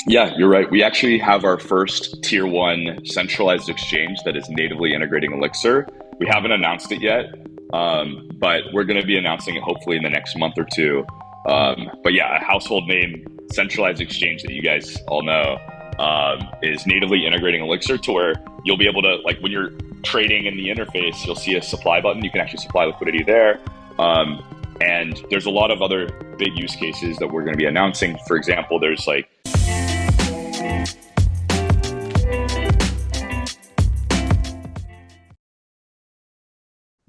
Yeah, you're right. We actually have our first tier one centralized exchange that is natively integrating Elixir. We haven't announced it yet, but we're going to be announcing it hopefully in the next month or two. But yeah, a household name centralized exchange that you guys all know is natively integrating Elixir to where you'll be able to, like when you're trading in the interface, you'll see a supply button. You can actually supply liquidity there. And there's a lot of other big use cases that we're going to be announcing. For example, there's like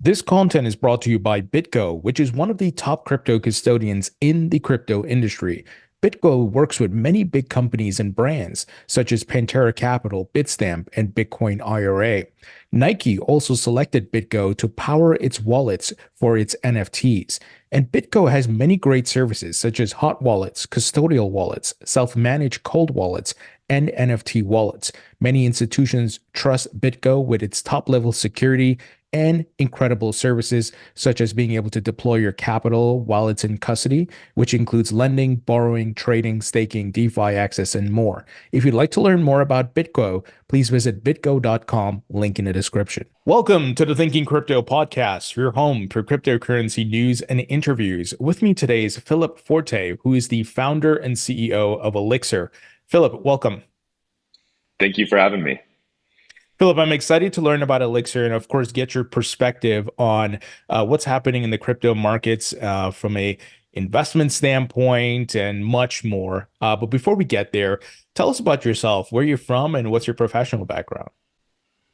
This content is brought to you by BitGo, which is one of the top crypto custodians in the crypto industry. BitGo works with many big companies and brands, such as Pantera Capital, Bitstamp, and Bitcoin IRA. Nike also selected BitGo to power its wallets for its NFTs. And BitGo has many great services, such as hot wallets, custodial wallets, self-managed cold wallets, and NFT wallets. Many institutions trust BitGo with its top-level security and incredible services, such as being able to deploy your capital while it's in custody, which includes lending, borrowing, trading, staking, DeFi access, and more. If you'd like to learn more about BitGo, please visit bitgo.com, link in the description. Welcome to the Thinking Crypto podcast, your home for cryptocurrency news and interviews. With me today is Philip Forte, who is the founder and CEO of Elixir. Philip, welcome. Thank you for having me. Philip, I'm excited to learn about Elixir and, of course, get your perspective on what's happening in the crypto markets from a investment standpoint and much more. But before we get there, tell us about yourself, where you're from, and what's your professional background.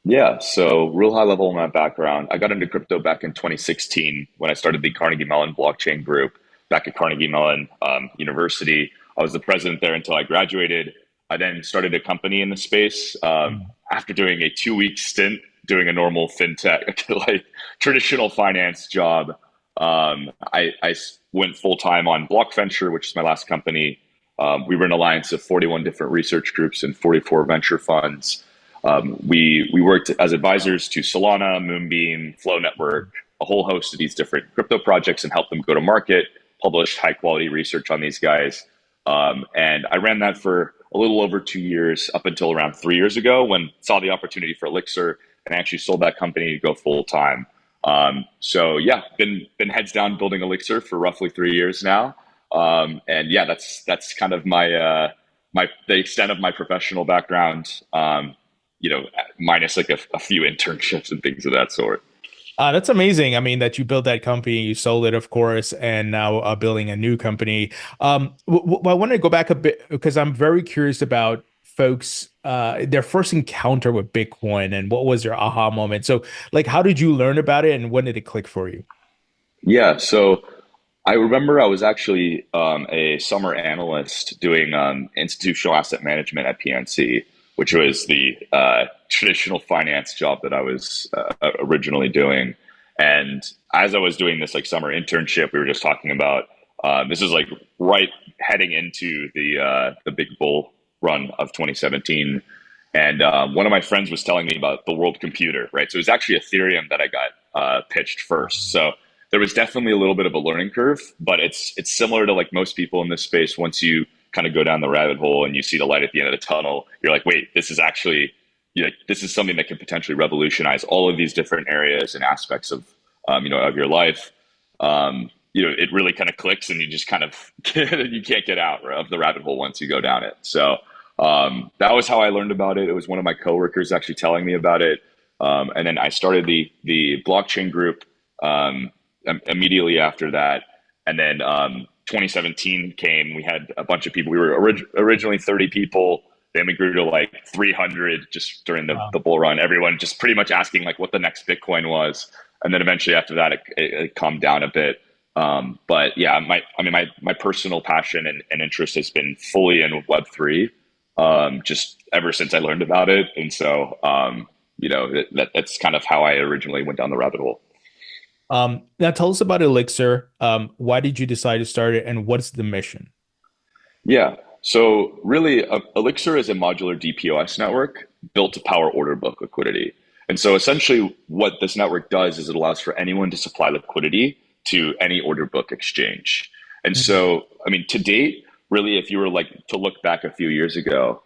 Yeah, so real high level on my background. I got into crypto back in 2016 when I started the Carnegie Mellon blockchain group back at Carnegie Mellon University. I was the president there until I graduated. I then started a company in the space after doing a 2 week stint doing a normal fintech, like traditional finance job. I went full time on Block Venture, which is my last company. We were an alliance of 41 different research groups and 44 venture funds. We worked as advisors to Solana, Moonbeam, Flow Network, a whole host of these different crypto projects and helped them go to market, published high quality research on these guys. And I ran that for a little over 2 years up until around 3 years ago when saw the opportunity for Elixir and actually sold that company to go full time. So yeah, been heads down building Elixir for roughly 3 years now. And yeah, that's kind of my the extent of my professional background. Minus like a few internships and things of that sort. That's amazing. I mean, that you built that company, you sold it, of course, and now building a new company. I want to go back a bit because I'm very curious about folks, their first encounter with Bitcoin and what was their aha moment. So, like, how did you learn about it and when did it click for you? Yeah, so I remember I was actually a summer analyst doing institutional asset management at PNC, which was the traditional finance job that I was originally doing. And as I was doing this like summer internship, we were just talking about this is like right heading into the big bull run of 2017. And one of my friends was telling me about the world computer, right? So it was actually Ethereum that I got pitched first. So there was definitely a little bit of a learning curve, but it's similar to like most people in this space. Once you kind of go down the rabbit hole and you see the light at the end of the tunnel, you're like, wait, this is actually, this is something that could potentially revolutionize all of these different areas and aspects of, of your life. It really kind of clicks and you just kind of, you can't get out of the rabbit hole once you go down it. So that was how I learned about it. It was one of my coworkers actually telling me about it. And then I started the blockchain group immediately after that. And then 2017 came, we had a bunch of people. We were originally 30 people. Then we grew to like 300 just during the bull run. Everyone just pretty much asking like what the next Bitcoin was. And then eventually after that, it calmed down a bit. But yeah, my personal passion and interest has been fully in Web3 just ever since I learned about it. And so, that's kind of how I originally went down the rabbit hole. Now tell us about Elixir. Why did you decide to start it, and what's the mission? Yeah. So really, Elixir is a modular DPoS network built to power order book liquidity. And so essentially what this network does is it allows for anyone to supply liquidity to any order book exchange. And so, to date, really, if you were like to look back a few years ago,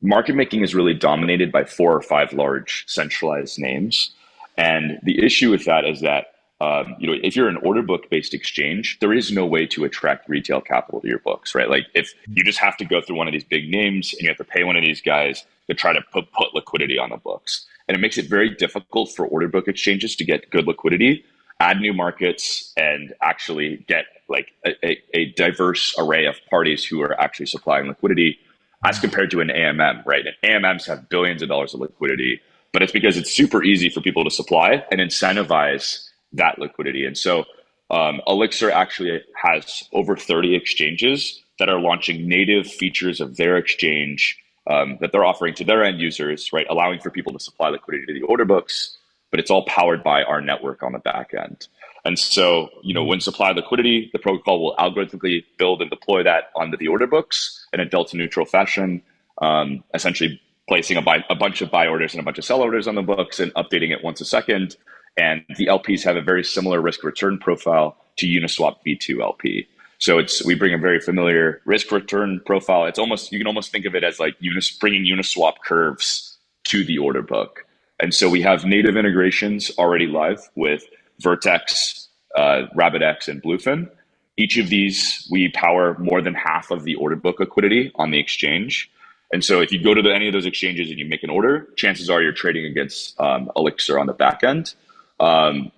market making is really dominated by four or five large centralized names. And the issue with that is that if you're an order book based exchange, there is no way to attract retail capital to your books, right? Like if you just have to go through one of these big names and you have to pay one of these guys to try to put liquidity on the books. And it makes it very difficult for order book exchanges to get good liquidity, add new markets, and actually get like a diverse array of parties who are actually supplying liquidity as compared to an AMM, right? And AMMs have billions of dollars of liquidity, but it's because it's super easy for people to supply and incentivize that liquidity. And so Elixir actually has over 30 exchanges that are launching native features of their exchange that they're offering to their end users, right? Allowing for people to supply liquidity to the order books, but it's all powered by our network on the back end. And so, when supply liquidity, the protocol will algorithmically build and deploy that onto the order books in a delta neutral fashion, essentially placing a bunch of buy orders and a bunch of sell orders on the books and updating it once a second. And the LPs have a very similar risk return profile to Uniswap V2 LP. So we bring a very familiar risk return profile. You can almost think of it as like bringing Uniswap curves to the order book. And so we have native integrations already live with Vertex, RabbitX, and Bluefin. Each of these, we power more than half of the order book liquidity on the exchange. And so if you go to any of those exchanges and you make an order, chances are you're trading against Elixir on the back end. And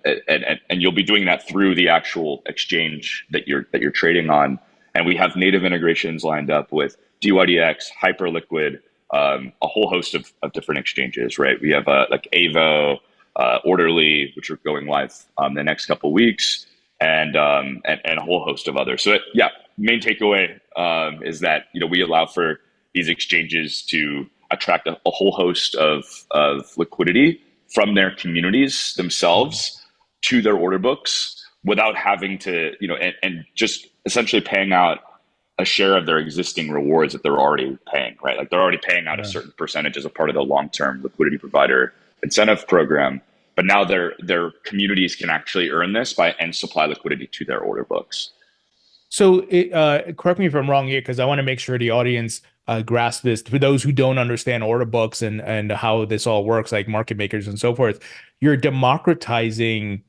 you'll be doing that through the actual exchange that you're trading on. And we have native integrations lined up with DYDX, Hyperliquid, a whole host of different exchanges, right? We have like Avo, Orderly, which are going live the next couple of weeks, and a whole host of others. So main takeaway is that we allow for these exchanges to attract a whole host of liquidity from their communities themselves to their order books without having to and just essentially paying out a share of their existing rewards that they're already paying, right? Like they're already paying out a certain percentage as a part of the long-term liquidity provider incentive program, but now their communities can actually earn this and supply liquidity to their order books. So correct me if I'm wrong here, because I want to make sure the audience grasp this. For those who don't understand order books and how this all works, like market makers and so forth, you're democratizing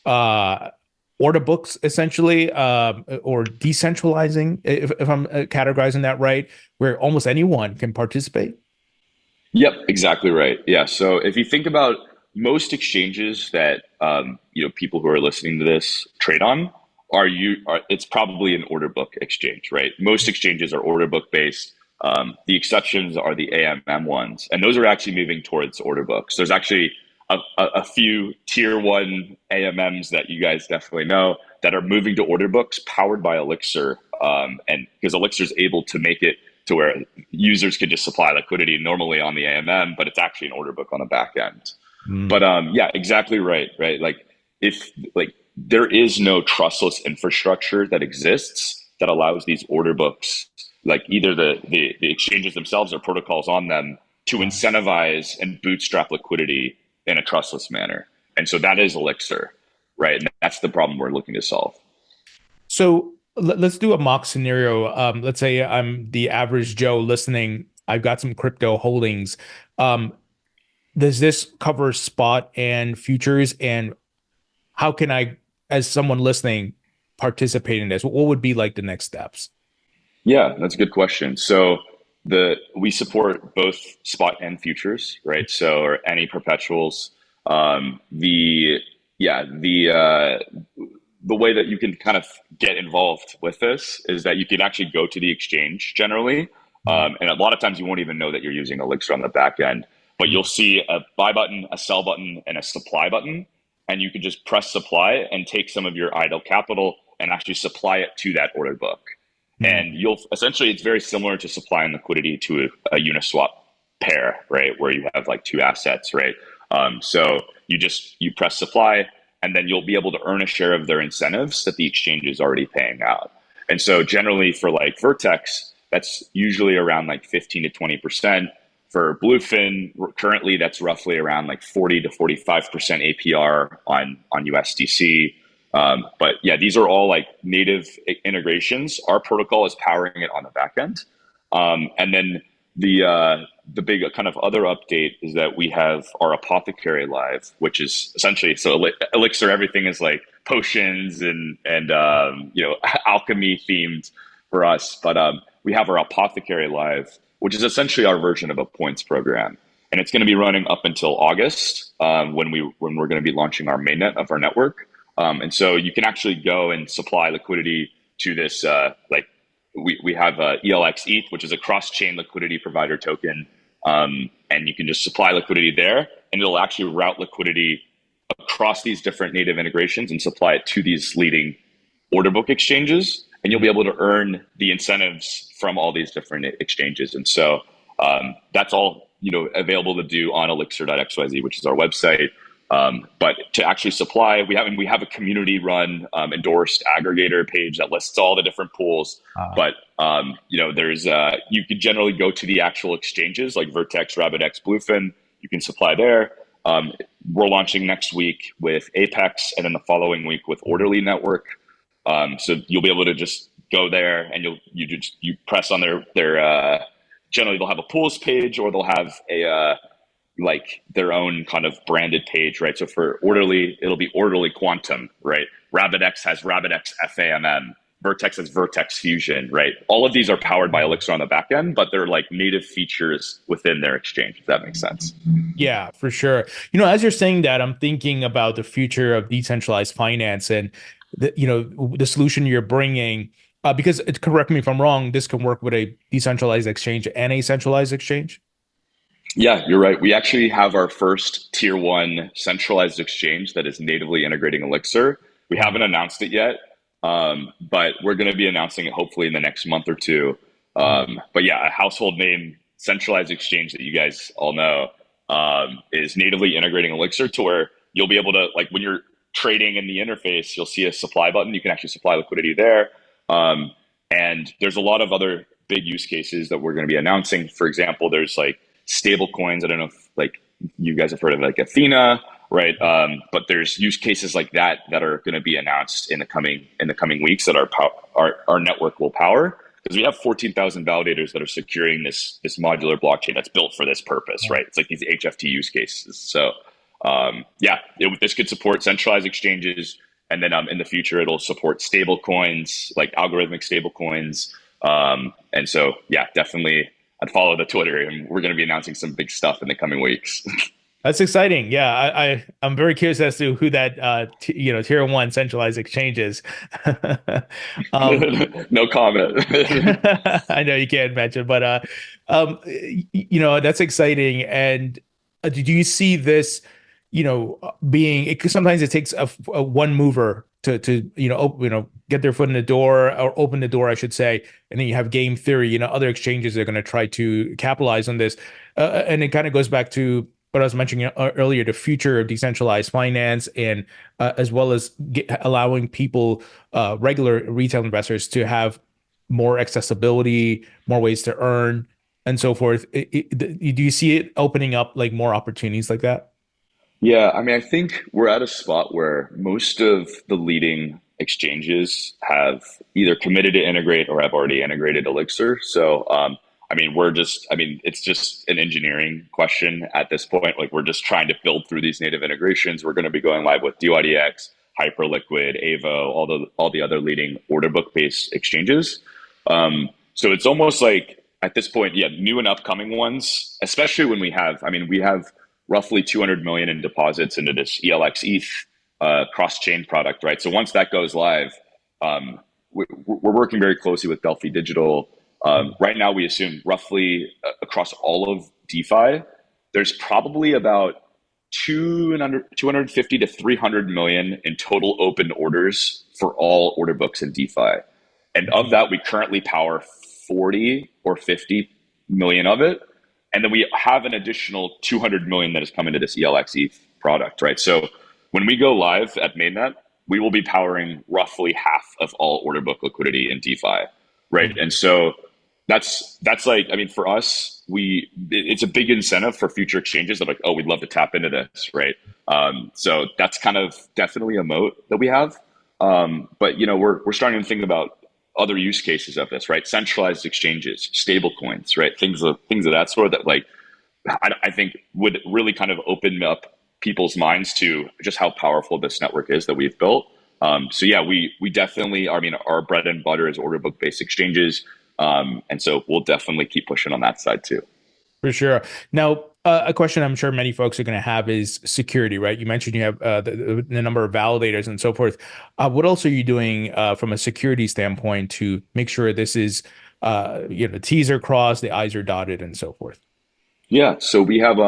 order books essentially, or decentralizing, if I'm categorizing that right, where almost anyone can participate. Yep, exactly right. Yeah. So if you think about most exchanges that people who are listening to this trade on, it's probably an order book exchange, right? Most exchanges are order book based. The exceptions are the AMM ones, and those are actually moving towards order books. There's actually a few tier one AMMs that you guys definitely know that are moving to order books powered by Elixir, and because Elixir is able to make it to where users can just supply liquidity normally on the AMM, but it's actually an order book on the back end. But exactly right. Like there is no trustless infrastructure that exists that allows these order books, like either the exchanges themselves or protocols on them, to incentivize and bootstrap liquidity in a trustless manner. And so that is Elixir, right? And that's the problem we're looking to solve. So let's do a mock scenario. Let's say I'm the average Joe listening. I've got some crypto holdings. Does this cover spot and futures? And how can I, as someone listening, participate in this? What would be like the next steps? Yeah, that's a good question. So we support both spot and futures, right? So or any perpetuals. The way that you can kind of get involved with this is that you can actually go to the exchange generally. And a lot of times you won't even know that you're using Elixir on the back end, but you'll see a buy button, a sell button, and a supply button. And you can just press supply and take some of your idle capital and actually supply it to that order book. And it's very similar to supplying liquidity to a Uniswap pair, right? Where you have like two assets, right? So you press supply, and then you'll be able to earn a share of their incentives that the exchange is already paying out. And so generally for like Vertex, that's usually around like 15 to 20%. For Bluefin, currently that's roughly around like 40 to 45% APR on USDC. But yeah, these are all like native integrations. Our protocol is powering it on the back end. And then the big kind of other update is that we have our apothecary live, which is essentially so Elixir. Everything is like potions and alchemy themed for us. But we have our apothecary live, which is essentially our version of a points program, and it's going to be running up until August when we're going to be launching our mainnet of our network. And so you can actually go and supply liquidity to this we have ELX ETH, which is a cross-chain liquidity provider token, and you can just supply liquidity there, and it'll actually route liquidity across these different native integrations and supply it to these leading order book exchanges, and you'll be able to earn the incentives from all these different exchanges. And so that's all available to do on elixir.xyz, which is our website. But to actually supply, we have a community-run endorsed aggregator page that lists all the different pools. But there's you could generally go to the actual exchanges like Vertex, RabbitX, Bluefin. You can supply there. We're launching next week with Apex, and then the following week with Orderly Network. So you'll be able to just go there, and you press on their generally they'll have a pools page, or they'll have a like their own kind of branded page, right? So for Orderly, it'll be Orderly Quantum, right? RabbitX has RabbitX FAMM. Vertex has Vertex Fusion, right? All of these are powered by Elixir on the back end, but they're like native features within their exchange, if that makes sense. Yeah, for sure. As you're saying that, I'm thinking about the future of decentralized finance and the solution you're bringing. Because correct me if I'm wrong, this can work with a decentralized exchange and a centralized exchange. Yeah, you're right. We actually have our first tier one centralized exchange that is natively integrating Elixir. We haven't announced it yet, but we're going to be announcing it hopefully in the next month or two. But yeah, a household name centralized exchange that you guys all know is natively integrating Elixir to where you'll be able to, like when you're trading in the interface, you'll see a supply button. You can actually supply liquidity there. And there's a lot of other big use cases that we're going to be announcing. For example, there's like stable coins. I don't know if like you guys have heard of like Athena, right? But there's use cases like that are going to be announced in the coming weeks that our network will power, because we have 14,000 validators that are securing this modular blockchain that's built for this purpose, right? It's like these HFT use cases. So this could support centralized exchanges, and then in the future it'll support stable coins, like algorithmic stable coins. And so definitely I'd follow the Twitter, and we're going to be announcing some big stuff in the coming weeks. That's exciting. Yeah, I'm very curious as to who that tier one centralized exchange is. No comment. I know you can't mention, but that's exciting. And do you see this, being? Because sometimes it takes a one mover to get their foot in the door, or open the door, I should say, and then you have game theory. Other exchanges are going to try to capitalize on this, and it kind of goes back to what I was mentioning earlier, the future of decentralized finance, and as well as allowing people, regular retail investors, to have more accessibility, more ways to earn, and so forth. Do you see it opening up like more opportunities like that? Yeah, I mean, I think we're at a spot where most of the leading exchanges have either committed to integrate or have already integrated Elixir. So, it's just an engineering question at this point. Like, we're just trying to build through these native integrations. We're going to be going live with DYDX, Hyperliquid, Avo, all the other leading order book based exchanges. So it's almost like at this point, new and upcoming ones, especially when we have roughly 200 million in deposits into this ELX ETH cross-chain product, right? So once that goes live, we're working very closely with Delphi Digital. Right now, we assume roughly across all of DeFi, there's probably about 250 to 300 million in total open orders for all order books in DeFi. And of that, we currently power 40 or 50 million of it. And then we have an additional 200 million that has come into this ELX ETH product, right? So when we go live at mainnet, we will be powering roughly half of all order book liquidity in DeFi, right? And so that's like, for us, it's a big incentive for future exchanges that are like, oh, we'd love to tap into this, right? So that's kind of definitely a moat that we have. But we're starting to think about other use cases of this, right? Centralized exchanges, stable coins, right? Things of that sort that I think would really kind of open up people's minds to just how powerful this network is that we've built. So yeah, we definitely, I mean, our bread and butter is order book based exchanges. And so we'll definitely keep pushing on that side too. For sure. Now, a question I'm sure many folks are going to have is security, right? You mentioned you have the number of validators and so forth. What else are you doing from a security standpoint to make sure this is, the T's are crossed, the I's are dotted, and so forth? Yeah, so we got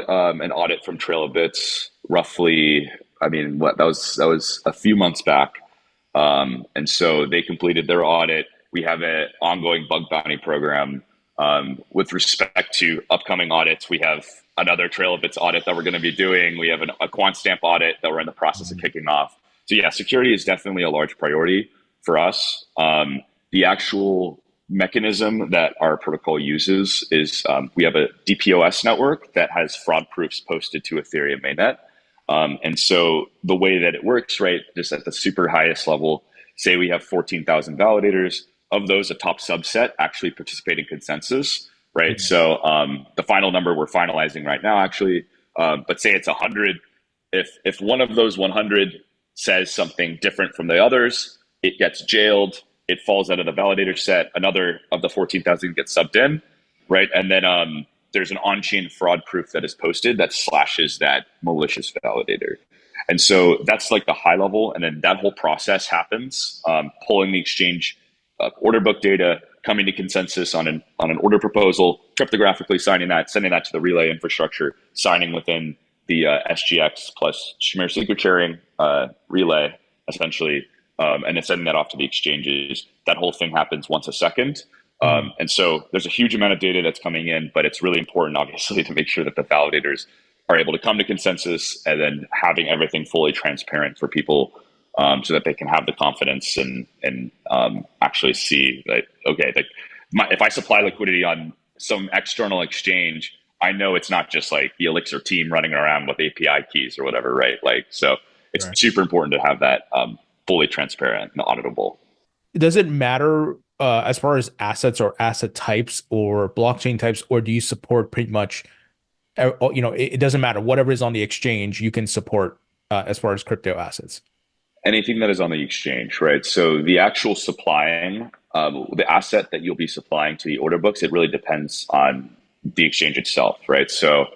an audit from Trail of Bits roughly. I mean, what that was a few months back, and so they completed their audit. We have an ongoing bug bounty program. With respect to upcoming audits, we have another Trail of Bits audit that we're going to be doing. We have a quant stamp audit that we're in the process of kicking off. So yeah, security is definitely a large priority for us. The actual mechanism that our protocol uses is we have a DPoS network that has fraud proofs posted to Ethereum mainnet. And so the way that it works, right, just at the super highest level, say we have 14,000 validators. Of those, a top subset actually participate in consensus, right? So the final number we're finalizing right now, actually, but say it's 100. If one of those 100 says something different from the others, it gets jailed. It falls out of the validator set. Another of the 14,000 gets subbed in, right? And then there's an on-chain fraud proof that is posted that slashes that malicious validator. And so that's like the high level. And then that whole process happens, pulling the exchange order book data, coming to consensus on an order proposal, cryptographically signing that, sending that to the relay infrastructure, signing within the SGX plus Shamir secret sharing relay, essentially, and then sending that off to the exchanges. That whole thing happens once a second. And so there's a huge amount of data that's coming in, but it's really important, obviously, to make sure that the validators are able to come to consensus and then having everything fully transparent for people, so that they can have the confidence and actually see that, okay, if I supply liquidity on some external exchange, I know it's not just like the Elixir team running around with API keys or whatever, right? So it's Right. super important to have that fully transparent and auditable. Does it matter as far as assets or asset types or blockchain types, or do you support pretty much, it doesn't matter. Whatever is on the exchange, you can support as far as crypto assets. Anything that is on the exchange, right? So the actual supplying, the asset that you'll be supplying to the order books, it really depends on the exchange itself, right? So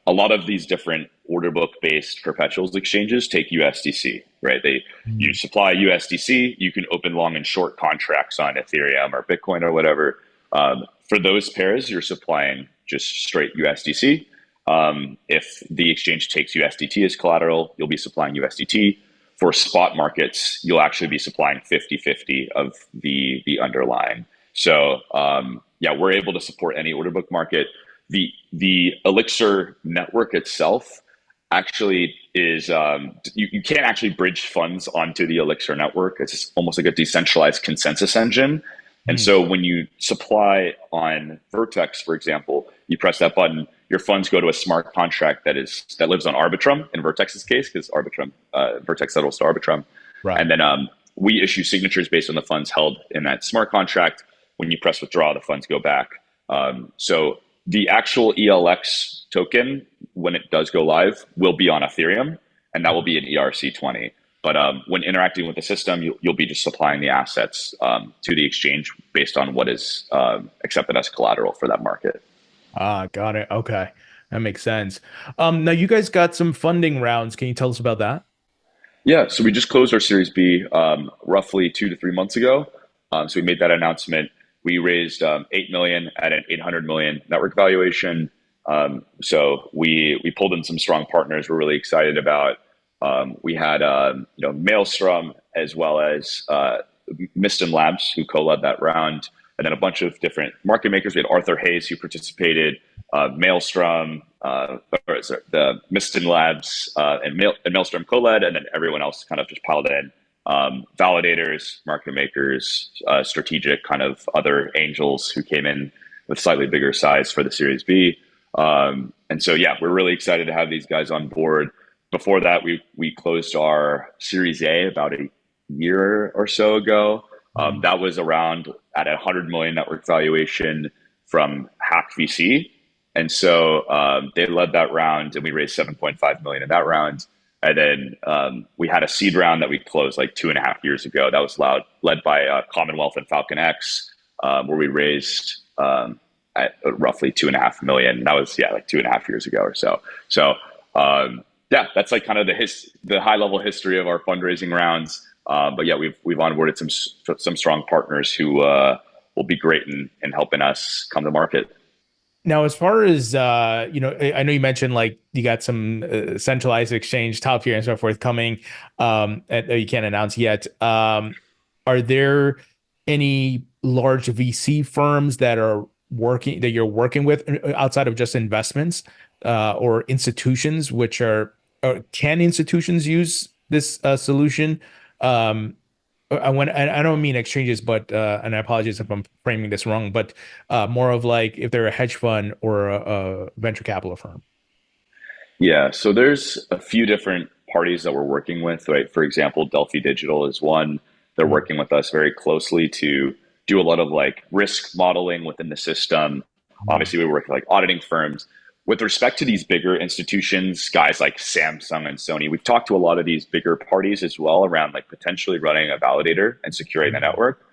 a lot of these different order book based perpetuals exchanges take USDC, right? You supply USDC, you can open long and short contracts on Ethereum or Bitcoin or whatever. For those pairs, you're supplying just straight USDC. If the exchange takes USDT as collateral, you'll be supplying USDT. For spot markets, you'll actually be supplying 50-50 of the underlying. So yeah, we're able to support any order book market. The Elixir network itself actually is you can't actually bridge funds onto the Elixir network. It's almost like a decentralized consensus engine. And Hmm. so when you supply on Vertex, for example, you press that button, your funds go to a smart contract that lives on Arbitrum in Vertex's case, because Arbitrum Vertex settles to Arbitrum, Right. and then we issue signatures based on the funds held in that smart contract. When you press withdraw, the funds go back. So the actual ELX token, when it does go live, will be on Ethereum, and that will be an ERC20. But when interacting with the system, you'll be just supplying the assets to the exchange based on what is accepted as collateral for that market. Ah, got it. Okay. That makes sense. Now you guys got some funding rounds. Can you tell us about that? Yeah, so we just closed our Series B roughly 2 to 3 months ago. So we made that announcement. We raised 8 million at an 800 million network valuation. So we pulled in some strong partners. We're really excited about. We had Maelstrom as well as Miston Labs who co-led that round, and then a bunch of different market makers. We had Arthur Hayes who participated, Maelstrom, sorry, the Miston Labs, and Maelstrom co-led, and then everyone else kind of just piled in. Validators, market makers, strategic kind of other angels who came in with slightly bigger size for the Series B. And so, yeah, we're really excited to have these guys on board. Before that, we closed our Series A about year or so ago. That was around at a 100 million network valuation from Hack VC. And so they led that round and we raised 7.5 million in that round. And then we had a seed round that we closed like 2.5 years ago. That was led by Commonwealth and Falcon X, where we raised at roughly 2.5 million. That was like 2.5 years ago or so. So yeah, that's like kind of the high level history of our fundraising rounds. But yeah, we've onboarded some strong partners who will be great in helping us come to market. Now, as far as I know you mentioned like you got some centralized exchange top tier and so forth coming that you can't announce yet. Are there any large VC firms that you're working with outside of just investments or institutions, can institutions use this solution? I don't mean exchanges, but and I apologize if I'm framing this wrong, but more of like if they're a hedge fund or a venture capital firm. Yeah, so there's a few different parties that we're working with, right? For example, Delphi Digital is one. They're Mm. working with us very closely to do a lot of like risk modeling within the system. Mm. Obviously, we work with like auditing firms. With respect to these bigger institutions, guys like Samsung and Sony, we've talked to a lot of these bigger parties as well around like potentially running a validator and securing the Mm. network.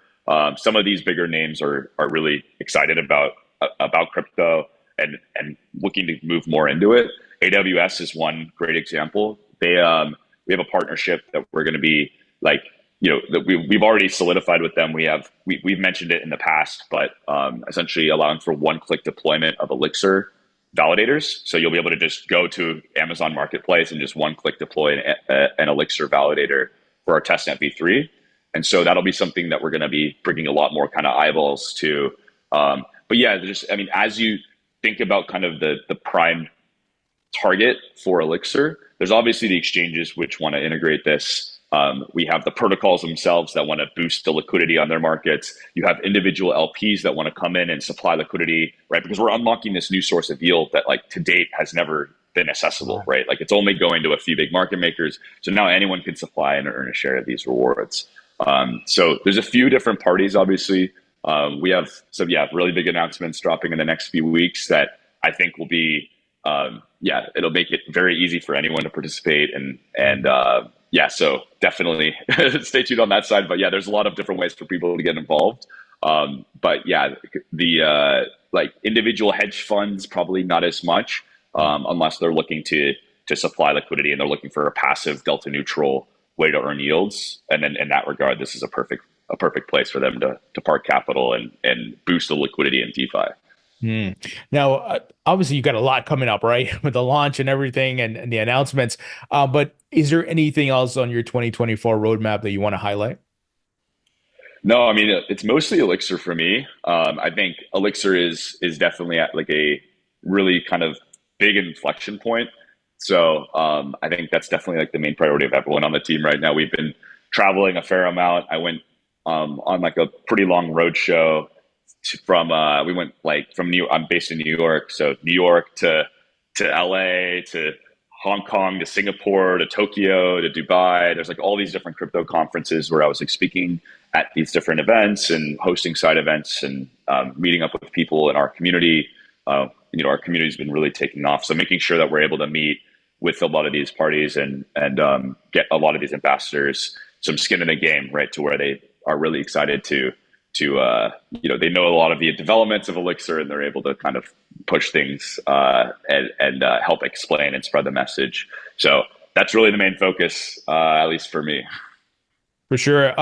Some of these bigger names are really excited about crypto and looking to move more into it. AWS is one great example. We have a partnership that we're going to be like, that we've already solidified with them. We've mentioned it in the past, but essentially allowing for one-click deployment of Elixir validators. So you'll be able to just go to Amazon Marketplace and just one-click deploy an Elixir validator for our testnet v3. And so that'll be something that we're going to be bringing a lot more kind of eyeballs to. But yeah, as you think about kind of the prime target for Elixir, there's obviously the exchanges which want to integrate this. We have the protocols themselves that want to boost the liquidity on their markets. You have individual LPs that want to come in and supply liquidity, right? Because we're unlocking this new source of yield that like to date has never been accessible, right? Like it's only going to a few big market makers. So now anyone can supply and earn a share of these rewards. So there's a few different parties, obviously. We have some, really big announcements dropping in the next few weeks that I think will be, it'll make it very easy for anyone to participate. So definitely stay tuned on that side. But yeah, there's a lot of different ways for people to get involved. But yeah, the like individual hedge funds, probably not as much, unless they're looking to supply liquidity and they're looking for a passive delta neutral way to earn yields. And then in that regard, this is a perfect place for them to park capital and boost the liquidity in DeFi. Mm. Now, obviously, you got a lot coming up, right? With the launch and everything and the announcements. But is there anything else on your 2024 roadmap that you want to highlight? No, I mean it's mostly Elixir for me. I think Elixir is definitely at like a really kind of big inflection point. So I think that's definitely like the main priority of everyone on the team right now. We've been traveling a fair amount. I went on like a pretty long road show we went like from New. I'm based in New York, so New York to LA to Hong Kong to Singapore to Tokyo to Dubai. There's like all these different crypto conferences where I was like speaking at these different events and hosting side events and meeting up with people in our community. Our community's been really taking off. So making sure that we're able to meet with a lot of these parties and get a lot of these ambassadors some skin in the game, right, to where they are really excited to they know a lot of the developments of Elixir and they're able to kind of push things and help explain and spread the message. So that's really the main focus, at least for me. For sure.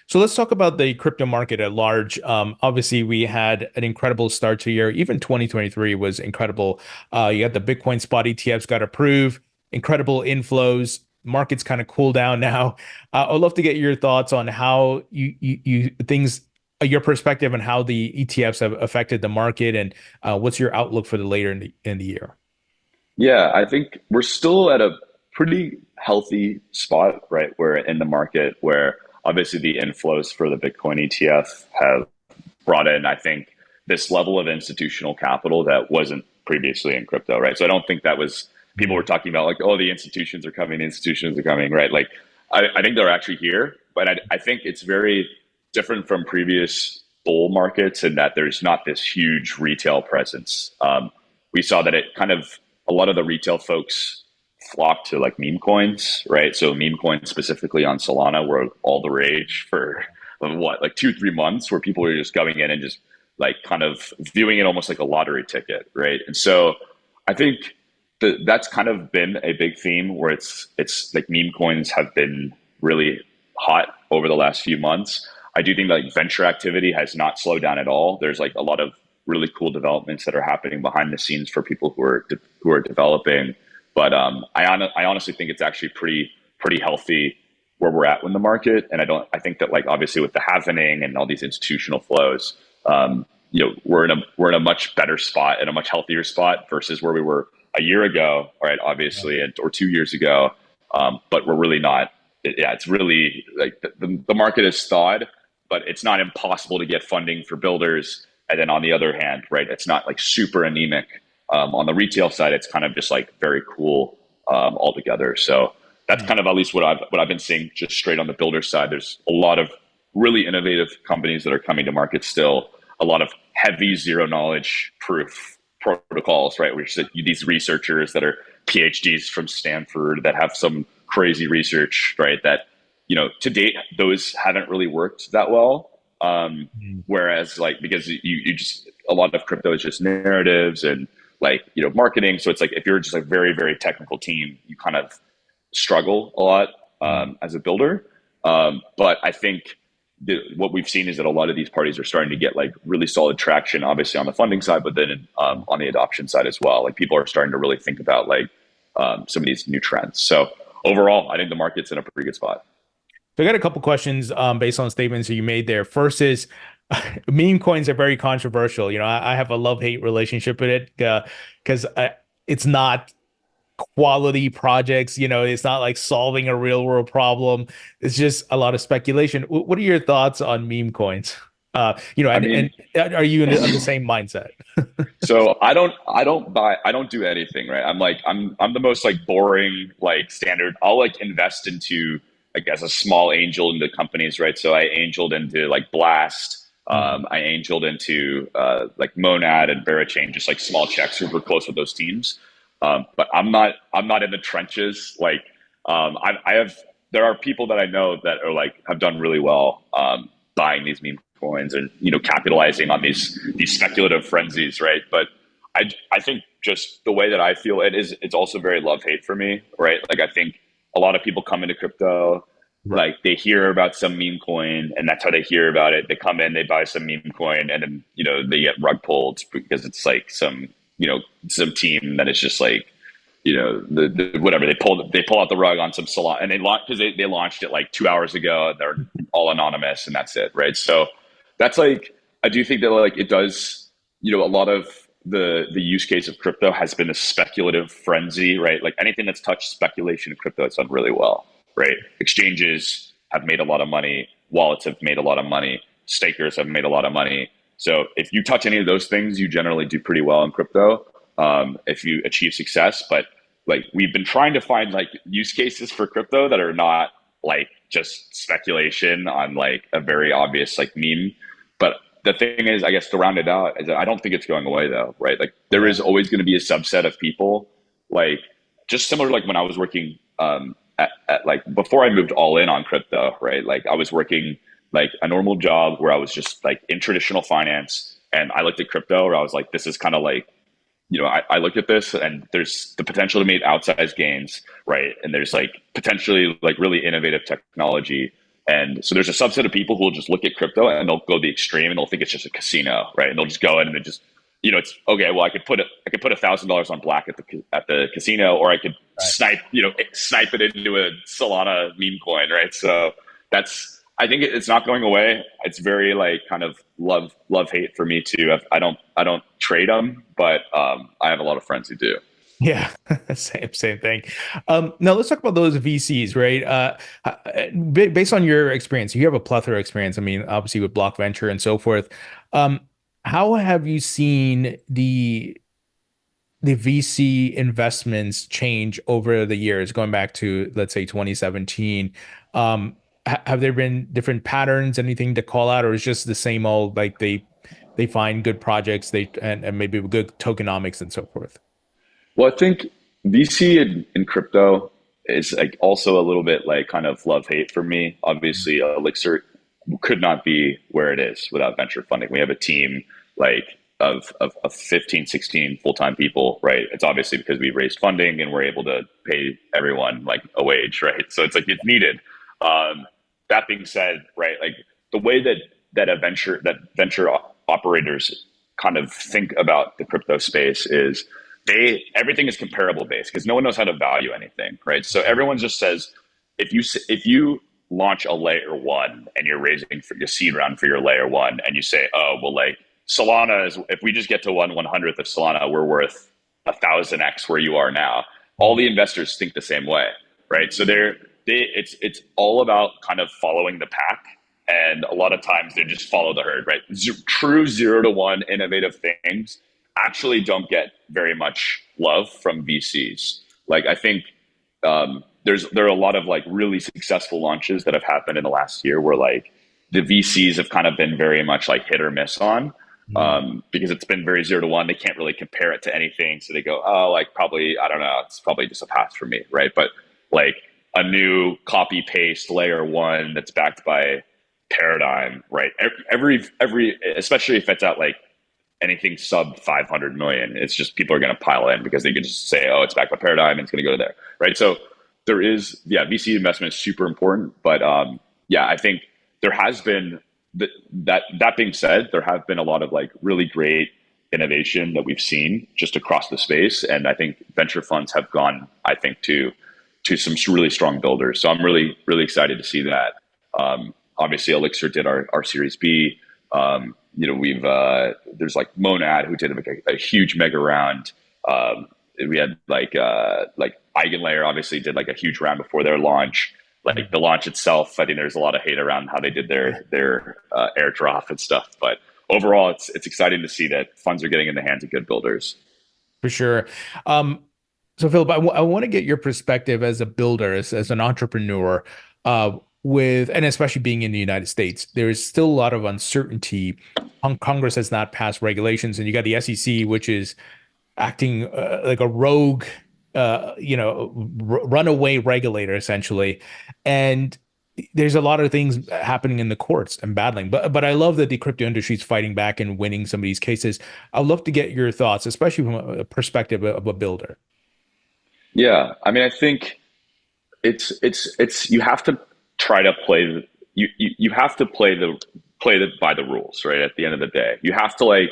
So let's talk about the crypto market at large. Obviously, we had an incredible start to the year. Even 2023 was incredible. You got the Bitcoin spot ETFs got approved, incredible inflows. Markets kind of cool down now. I'd love to get your thoughts on how your perspective on how the ETFs have affected the market, and what's your outlook for the later in the year? Yeah, I think we're still at a pretty healthy spot, right? We're in the market where obviously the inflows for the Bitcoin ETF have brought in, I think, this level of institutional capital that wasn't previously in crypto, right? So I don't think that was, people were talking about like, oh, the institutions are coming, right? Like, I think they're actually here. but I think it's very different from previous bull markets in that there's not this huge retail presence. We saw that it kind of a lot of the retail folks flocked to like meme coins, right? So meme coins specifically on Solana were all the rage for what, like 2 3 months, where people were just going in and just like kind of viewing it almost like a lottery ticket, right? And so I think that's kind of been a big theme where it's like meme coins have been really hot over the last few months. I do think like venture activity has not slowed down at all. There's like a lot of really cool developments that are happening behind the scenes for people who are developing. But I honestly think it's actually pretty healthy where we're at in the market. And I think that like obviously with the halvening and all these institutional flows, we're in a much better spot and a much healthier spot versus where we were a year ago, right? Obviously, or 2 years ago. But we're really not. Yeah, it's really like the market is thawed, but it's not impossible to get funding for builders. And then on the other hand, right, it's not like super anemic. On the retail side, it's kind of just like very cool altogether. So that's kind of at least what I've been seeing just straight on the builder side. There's a lot of really innovative companies that are coming to market still. A lot of heavy zero knowledge proof protocols, right? Which is these researchers that are PhDs from Stanford that have some crazy research, right? That to date those haven't really worked that well. Whereas like because you just a lot of crypto is just narratives and like marketing. So it's like if you're just a very very technical team, you kind of struggle a lot as a builder. But I think what we've seen is that a lot of these parties are starting to get like really solid traction, obviously on the funding side, but then on the adoption side as well. Like people are starting to really think about like some of these new trends. So overall, I think the market's in a pretty good spot. So I got a couple questions based on statements that you made there. First is meme coins are very controversial. I have a love-hate relationship with it because it's not quality projects. It's not like solving a real world problem. It's just a lot of speculation. What are your thoughts on meme coins? I mean, And are you in the same mindset? so I don't do anything, right? I'm the most like boring, like standard. I'll like invest into like as a small angel into companies, right? So I angeled into like Blast. I angeled into like Monad and Barachain, just like small checks, super close with those teams. But I'm not in the trenches. Like there are people that I know that are like have done really well buying these meme coins and capitalizing on these speculative frenzies, right? But I think just the way that I feel it's also very love hate for me, right? Like I think a lot of people come into crypto. Right. Like they hear about some meme coin and that's how they hear about it. They come in, they buy some meme coin and then, they get rug pulled because it's like some some team that is just like, the whatever they pull out the rug on some Solana and they launch because they launched it like 2 hours ago and they're all anonymous and that's it. Right. So that's like, I do think that like it does, a lot of the use case of crypto has been a speculative frenzy, right? Like anything that's touched speculation in crypto, it's done really well, right? Exchanges have made a lot of money. Wallets have made a lot of money. Stakers have made a lot of money. So if you touch any of those things, you generally do pretty well in crypto if you achieve success. But like we've been trying to find like use cases for crypto that are not like just speculation on like a very obvious like meme. But the thing is, I guess to round it out, is that I don't think it's going away though, right? Like there is always going to be a subset of people like just similar like when I was working at like before I moved all in on crypto, right? Like I was working like a normal job where I was just like in traditional finance and I looked at crypto where I was like, this is kind of like, I looked at this and there's the potential to make outsized gains, right? And there's like potentially like really innovative technology. And so there's a subset of people who will just look at crypto and they'll go the extreme and they'll think it's just a casino, right? And they'll just go in and they just, it's okay. Well, I could put $1,000 on black at the casino, or I could snipe it into a Solana meme coin, right? So I think it's not going away. It's very like kind of love hate for me too. I don't trade them, but I have a lot of friends who do. Yeah, same thing. Now let's talk about those VCs, right? Based on your experience, you have a plethora of experience. I mean, obviously with Block Venture and so forth. How have you seen the VC investments change over the years, going back to let's say 2017? have there been different patterns, anything to call out, or is just the same old like they find good projects, and maybe good tokenomics and so forth? Well, I think VC in crypto is like also a little bit like kind of love hate for me. Obviously, Elixir could not be where it is without venture funding. We have a team like of 15, 16 full-time people, right? It's obviously because we raised funding and we're able to pay everyone like a wage, right? So it's like it's needed. That being said, right, like the way that venture operators kind of think about the crypto space is everything is comparable based because no one knows how to value anything, right? So everyone just says if you launch a layer one and you're raising for your seed round for your layer one and you say, oh well, like Solana is, if we just get to 1/100th of Solana, we're worth 1,000x where you are now. All the investors think the same way, right? So it's all about kind of following the pack, and a lot of times they just follow the herd, right? True 0 to 1 innovative things actually don't get very much love from VCs. Like I think there are a lot of like really successful launches that have happened in the last year where like the VCs have kind of been very much like hit or miss on because it's been very 0 to 1. They can't really compare it to anything, so they go, oh, like probably I don't know, it's probably just a pass for me, right? But like a new copy paste layer one that's backed by Paradigm, right? Every especially if it's at like anything sub 500 million, it's just people are going to pile in because they can just say, oh, it's backed by Paradigm and it's going to go there, right? So there is, yeah, VC investment is super important, but yeah, I think there has been that being said, there have been a lot of like really great innovation that we've seen just across the space, and I think venture funds have gone, I think, to some really strong builders. So I'm really excited to see that. Obviously, Elixir did our Series B. We've there's like Monad who did a huge mega round. We had like Eigenlayer obviously did like a huge round before their launch. Like the launch itself, I think there's a lot of hate around how they did their airdrop and stuff. But overall, it's exciting to see that funds are getting in the hands of good builders. For sure. So Philip, I want to get your perspective as a builder, as an entrepreneur, and especially being in the United States, there is still a lot of uncertainty. Congress has not passed regulations, and you got the SEC, which is acting like a rogue, runaway regulator essentially. And there's a lot of things happening in the courts and battling. But I love that the crypto industry is fighting back and winning some of these cases. I'd love to get your thoughts, especially from a perspective of a builder. Yeah, I mean, I think it's you have to try to play you have to play by the rules, right? At the end of the day, you have to like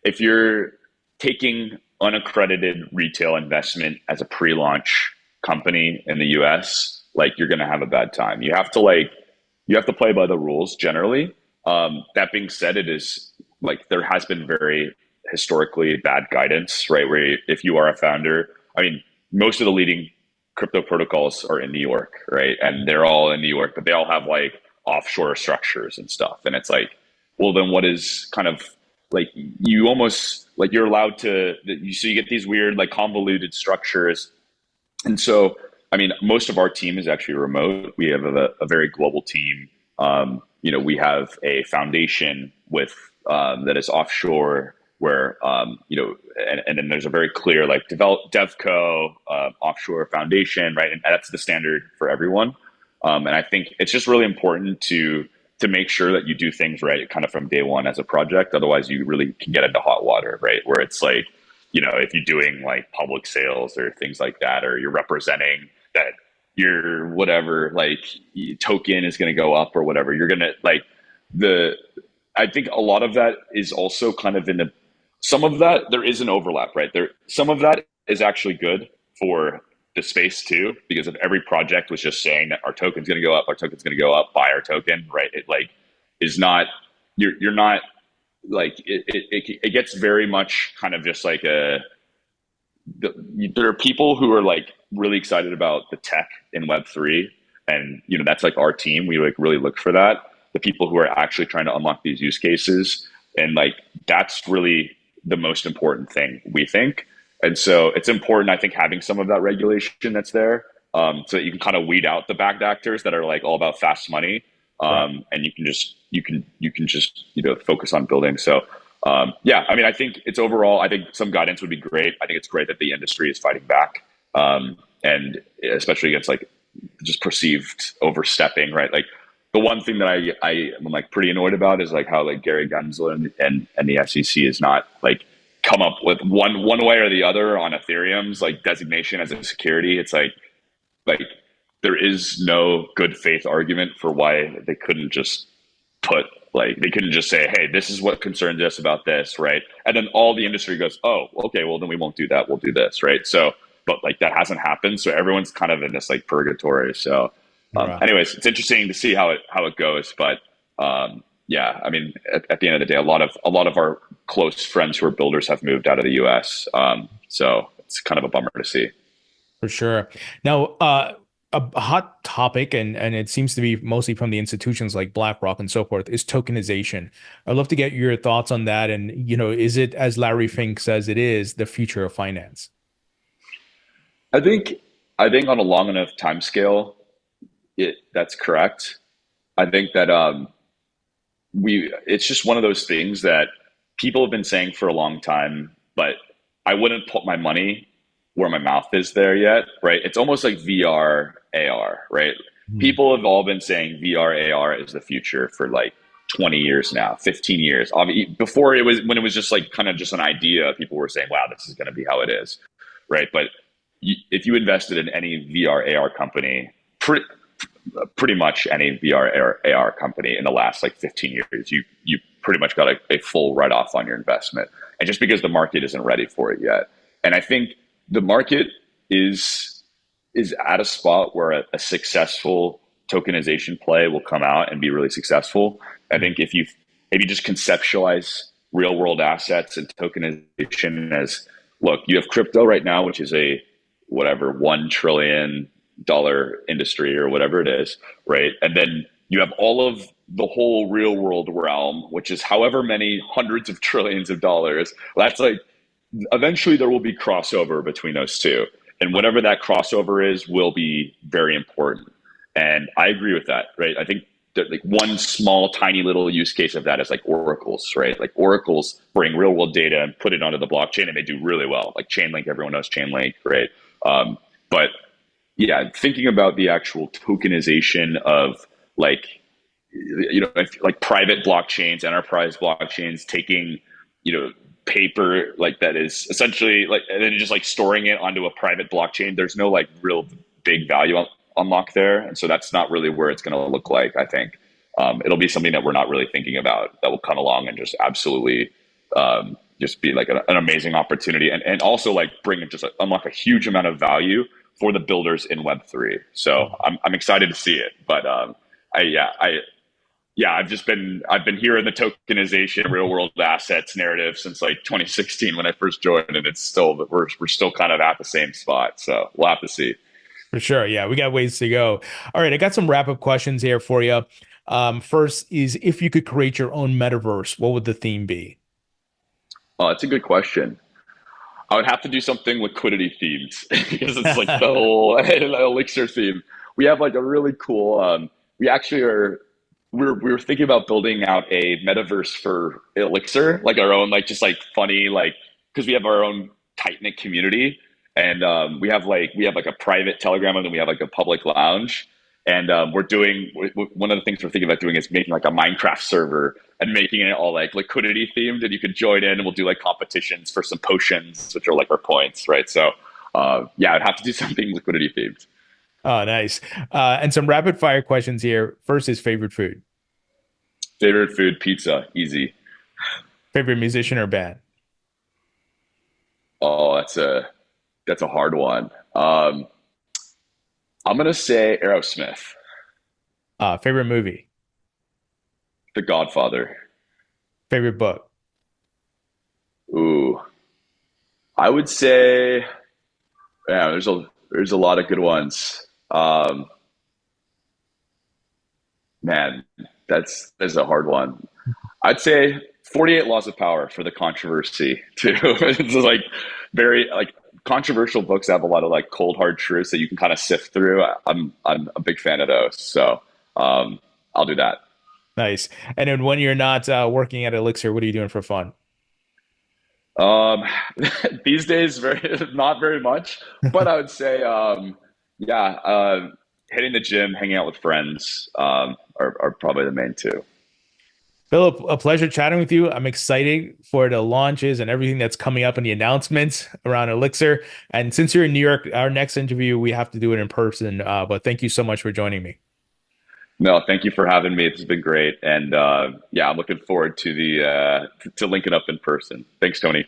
if you're taking unaccredited retail investment as a pre-launch company in the US, like you're going to have a bad time. You have to play by the rules generally. That being said, it is like there has been very historically bad guidance, right? Where if you are a founder, I mean, most of the leading crypto protocols are in New York, right? And they're all in New York, but they all have like offshore structures and stuff. And it's like, well, then what is kind of like you almost like you're allowed to so you get these weird like convoluted structures. And so I mean most of our team is actually remote. We have a very global team. We have a foundation with that is offshore where and then there's a very clear like devco offshore foundation, right? And that's the standard for everyone. And I think it's just really important to make sure that you do things right kind of from day one as a project. Otherwise you really can get into hot water, right? Where it's like, if you're doing like public sales or things like that, or you're representing that your whatever, like token is going to go up or whatever, you're going to like I think a lot of that is also kind of some of that, there is an overlap, right? Some of that is actually good for the space too, because if every project was just saying that our token's going to go up, buy our token, right? It like is not, you're not like, it gets very much kind of just like there are people who are like really excited about the tech in Web3. And, that's like our team. We like really look for that. The people who are actually trying to unlock these use cases. And like, that's really the most important thing we think. And so it's important, I think, having some of that regulation that's there. so that you can kind of weed out the backed actors that are like all about fast money, Right. and you can just focus on building. So yeah, I mean, I think it's overall, I think some guidance would be great. I think it's great that the industry is fighting back, and especially against like just perceived overstepping, right? Like the one thing that I am like pretty annoyed about is like how like Gary Gensler and the SEC is not like come up with one way or the other on Ethereum's like designation as a security. It's like there is no good faith argument for why they couldn't just put like they couldn't just say, hey, this is what concerns us about this, right? And then all the industry goes, oh, okay, well then we won't do that, we'll do this, right? So but like that hasn't happened, so everyone's kind of in this like purgatory. So Right. anyways, it's interesting to see how it goes. But yeah, I mean, at the end of the day, a lot of our close friends who are builders have moved out of the U.S. So it's kind of a bummer to see. For sure. Now, a hot topic, and it seems to be mostly from the institutions like BlackRock and so forth, is tokenization. I'd love to get your thoughts on that. And, is it, as Larry Fink says, it is the future of finance? I think I think on a long enough time scale, it that's correct. I think that we it's just one of those things that people have been saying for a long time, but I wouldn't put my money where my mouth is there yet, right? It's almost like VR, AR, right? Hmm. People have all been saying VR, AR is the future for like 20 years now, 15 years. Before it was when it was just like kind of just an idea, people were saying, wow, this is going to be how it is, right? But if you invested in any VR, AR company, pretty much any VR AR company in the last like 15 years, you pretty much got a full write off on your investment. And just because the market isn't ready for it yet. And I think the market is is at a spot where a successful tokenization play will come out and be really successful. I think if you just conceptualize real world assets and tokenization as, look, you have crypto right now, which is a whatever $1 trillion industry or whatever it is, right? And then you have all of the whole real world realm, which is however many hundreds of trillions of dollars. That's like eventually there will be crossover between those two. And whatever that crossover is will be very important. And I agree with that, right? I think that like one small, tiny little use case of that is like oracles, right? Like oracles bring real world data and put it onto the blockchain and they do really well. Like Chainlink, everyone knows Chainlink, right? But yeah, thinking about the actual tokenization of like, like private blockchains, enterprise blockchains taking, paper like that is essentially like, and then just like storing it onto a private blockchain. There's no like real big value unlock there. And so that's not really where it's going to look like, I think. It'll be something that we're not really thinking about that will come along and just absolutely just be like an amazing opportunity and also like bring just unlock a huge amount of value for the builders in Web3. So I'm excited to see it. But I've been hearing the tokenization real world assets narrative since like 2016 when I first joined, and it's still we're still kind of at the same spot. So we'll have to see. For sure. Yeah, we got ways to go. All right, I got some wrap up questions here for you. First is if you could create your own metaverse, what would the theme be? Oh, that's a good question. I would have to do something liquidity themed because it's like the whole Elixir theme. We have like a really cool. We actually are. We were thinking about building out a metaverse for Elixir, like our own, like just like funny, like because we have our own tight knit community, and we have like a private Telegram, and then we have like a public lounge, and one of the things we're thinking about doing is making like a Minecraft server and making it all like liquidity themed, and you could join in, and we'll do like competitions for some potions, which are like our points, right? So yeah, I'd have to do something liquidity themed. Oh, nice. And some rapid fire questions here. First is favorite food, Favorite food, pizza, easy. favorite musician or band, Oh, that's a hard one. I'm gonna say Aerosmith, favorite movie, The Godfather. favorite book, Ooh, I would say, yeah, there's a lot of good ones. Man, that's a hard one. I'd say 48 Laws of Power for the controversy too. It's like very like controversial books that have a lot of like cold hard truths that you can kind of sift through. I'm a big fan of those. So I'll do that. Nice. And then when you're not working at Elixir, what are you doing for fun? Um, these days, very not very much, but I would say, yeah, hitting the gym, hanging out with friends, are probably the main two. Philip, a pleasure chatting with you. I'm excited for the launches and everything that's coming up and the announcements around Elixir. And since you're in New York, our next interview, we have to do it in person. But thank you so much for joining me. No, thank you for having me. This has been great, and yeah, I'm looking forward to the to linking up in person. Thanks, Tony.